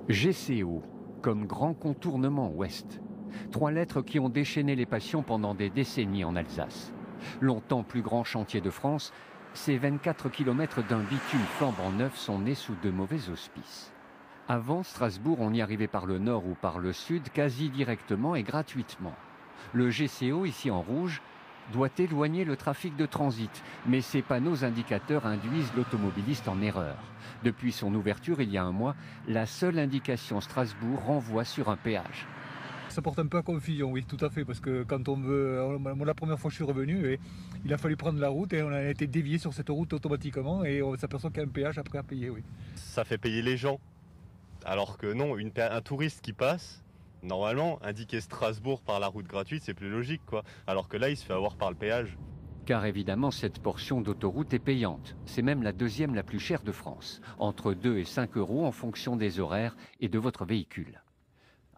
GCO, comme grand contournement ouest. 3 lettres qui ont déchaîné les passions pendant des décennies en Alsace. Longtemps plus grand chantier de France, ces 24 km d'un bitume flambant neuf sont nés sous de mauvais auspices. Avant Strasbourg, on y arrivait par le nord ou par le sud, quasi directement et gratuitement. Le GCO, ici en rouge, doit éloigner le trafic de transit, mais ces panneaux indicateurs induisent l'automobiliste en erreur. Depuis son ouverture il y a un mois, la seule indication Strasbourg renvoie sur un péage. Ça porte un peu à confusion, oui, tout à fait, parce que quand on veut... La première fois que je suis revenu, il a fallu prendre la route et on a été dévié sur cette route automatiquement et on s'aperçoit qu'il y a un péage après à payer, oui. Ça fait payer les gens, alors que non, un touriste qui passe, normalement, indiquer Strasbourg par la route gratuite, c'est plus logique, quoi. Alors que là, il se fait avoir par le péage. Car évidemment, cette portion d'autoroute est payante. C'est même la deuxième la plus chère de France, entre 2 et 5 euros en fonction des horaires et de votre véhicule.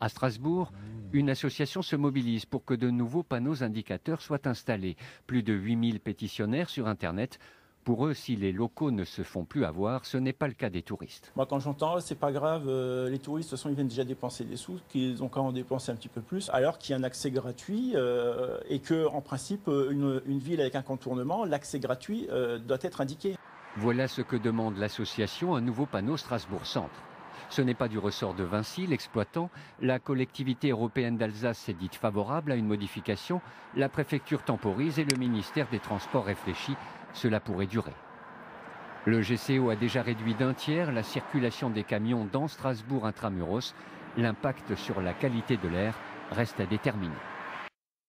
À Strasbourg, une association se mobilise pour que de nouveaux panneaux indicateurs soient installés. Plus de 8000 pétitionnaires sur Internet. Pour eux, si les locaux ne se font plus avoir, ce n'est pas le cas des touristes. Moi, quand j'entends, c'est pas grave, les touristes, de toute façon, ils viennent déjà dépenser des sous, qu'ils ont qu'à en dépenser un petit peu plus, alors qu'il y a un accès gratuit et que, en principe, une ville avec un contournement, l'accès gratuit doit être indiqué. Voilà ce que demande l'association, un nouveau panneau Strasbourg-Centre. Ce n'est pas du ressort de Vinci, l'exploitant. La collectivité européenne d'Alsace s'est dite favorable à une modification. La préfecture temporise et le ministère des Transports réfléchit. Cela pourrait durer. Le GCO a déjà réduit d'un tiers la circulation des camions dans Strasbourg intramuros. L'impact sur la qualité de l'air reste à déterminer.